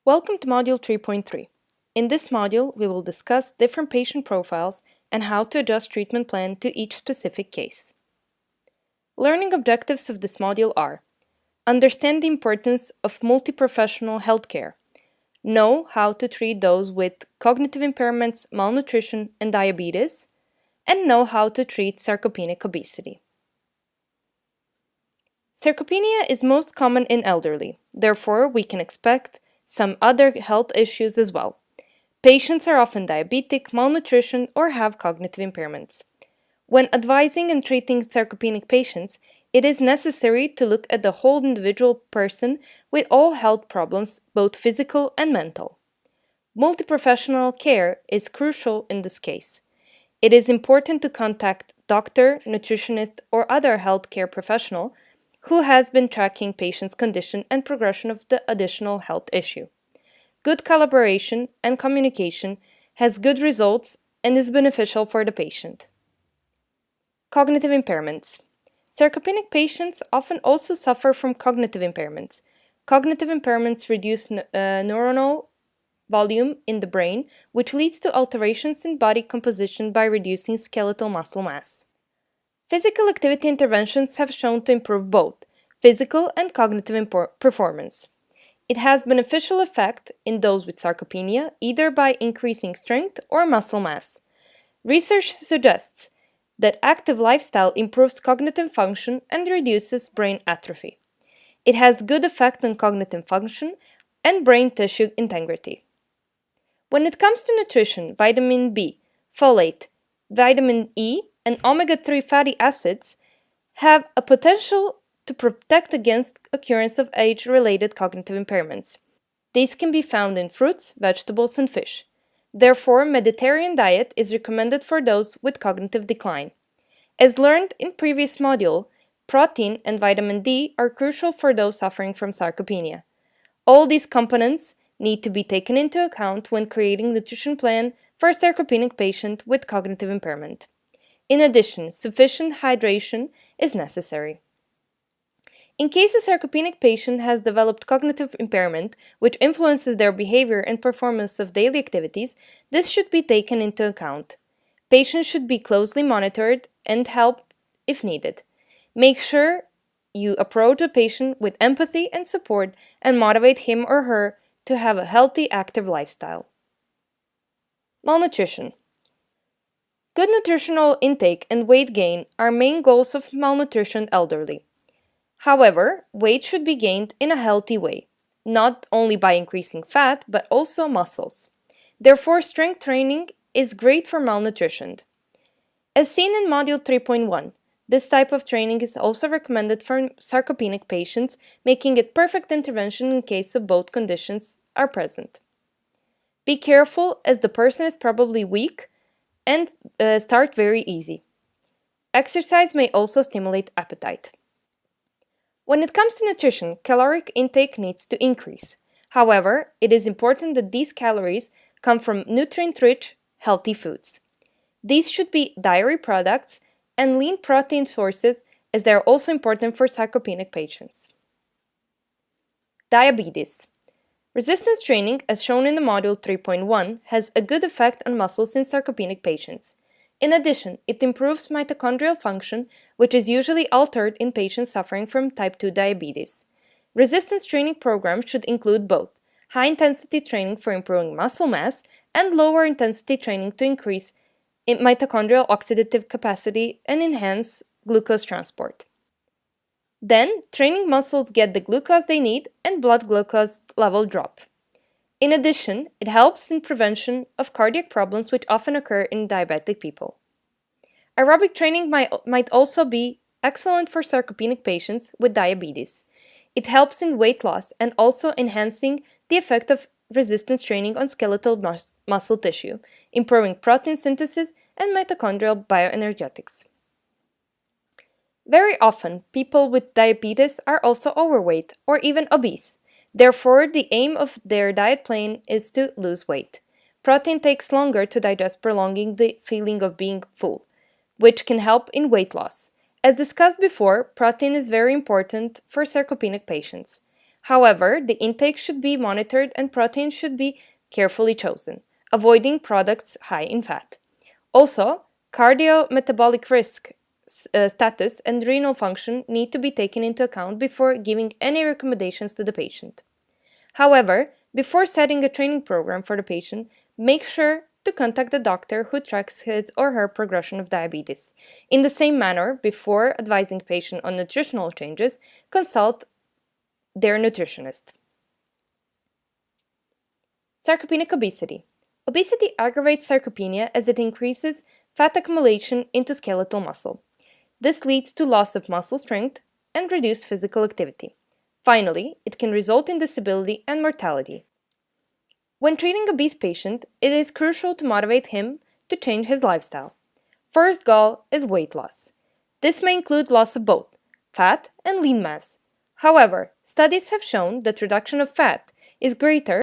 Welcome to Module 3.3. In this module, we will discuss different patient profiles and how to adjust treatment plan to each specific case. Learning objectives of this module are: understand the importance of multi-professional healthcare, know how to treat those with cognitive impairments, malnutrition, and diabetes, and know how to treat sarcopenic obesity. Sarcopenia is most common in elderly, therefore we can expect some other health issues as well. Patients are often diabetic, malnutrition, or have cognitive impairments. When advising and treating sarcopenic patients, it is necessary to look at the whole individual person with all health problems, both physical and mental. Multi-professional care is crucial in this case. It is important to contact doctor, nutritionist, or other healthcare professional who has been tracking patient's condition and progression of the additional health issue. Good collaboration and communication has good results and is beneficial for the patient. Cognitive impairments. Sarcopenic patients often also suffer from cognitive impairments. Cognitive impairments reduce neuronal volume in the brain, which leads to alterations in body composition by reducing skeletal muscle mass. Physical activity interventions have shown to improve both physical and cognitive performance. It has beneficial effect in those with sarcopenia, either by increasing strength or muscle mass. Research suggests that active lifestyle improves cognitive function and reduces brain atrophy. It has good effect on cognitive function and brain tissue integrity. When it comes to nutrition, vitamin B, folate, vitamin E, and omega-3 fatty acids have a potential to protect against occurrence of age-related cognitive impairments. These can be found in fruits, vegetables, and fish. Therefore, Mediterranean diet is recommended for those with cognitive decline. As learned in previous module, protein and vitamin D are crucial for those suffering from sarcopenia. All these components need to be taken into account when creating nutrition plan for a sarcopenic patient with cognitive impairment. In addition, sufficient hydration is necessary. In case a sarcopenic patient has developed cognitive impairment, which influences their behavior and performance of daily activities, this should be taken into account. Patients should be closely monitored and helped if needed. Make sure you approach the patient with empathy and support and motivate him or her to have a healthy, active lifestyle. Malnutrition. Good nutritional intake and weight gain are main goals of malnutrition elderly. However, weight should be gained in a healthy way, not only by increasing fat, but also muscles. Therefore, strength training is great for malnutrition. As seen in Module 3.1, this type of training is also recommended for sarcopenic patients, making it perfect intervention in case of both conditions are present. Be careful, as the person is probably weak, and start very easy. Exercise may also stimulate appetite. When it comes to nutrition, caloric intake needs to increase. However, it is important that these calories come from nutrient-rich, healthy foods. These should be dairy products and lean protein sources, as they are also important for sarcopenic patients. Diabetes. Resistance training, as shown in the Module 3.1, has a good effect on muscles in sarcopenic patients. In addition, it improves mitochondrial function, which is usually altered in patients suffering from type 2 diabetes. Resistance training programs should include both high-intensity training for improving muscle mass and lower-intensity training to increase mitochondrial oxidative capacity and enhance glucose transport. Then, training muscles get the glucose they need and blood glucose level drop. In addition, it helps in prevention of cardiac problems which often occur in diabetic people. Aerobic training might also be excellent for sarcopenic patients with diabetes. It helps in weight loss and also enhancing the effect of resistance training on skeletal muscle tissue, improving protein synthesis and mitochondrial bioenergetics. Very often, people with diabetes are also overweight or even obese. Therefore, the aim of their diet plan is to lose weight. Protein takes longer to digest, prolonging the feeling of being full, which can help in weight loss. As discussed before, protein is very important for sarcopenic patients. However, the intake should be monitored and proteins should be carefully chosen, avoiding products high in fat. Also, cardiometabolic risk, status, and renal function need to be taken into account before giving any recommendations to the patient. However, before setting a training program for the patient, make sure to contact the doctor who tracks his or her progression of diabetes. In the same manner, before advising patient on nutritional changes, consult their nutritionist. Sarcopenic obesity. Obesity aggravates sarcopenia as it increases fat accumulation into skeletal muscle. This leads to loss of muscle strength and reduced physical activity. Finally, it can result in disability and mortality. When treating obese patient, it is crucial to motivate him to change his lifestyle. First goal is weight loss. This may include loss of both fat and lean mass. However, studies have shown that reduction of fat is greater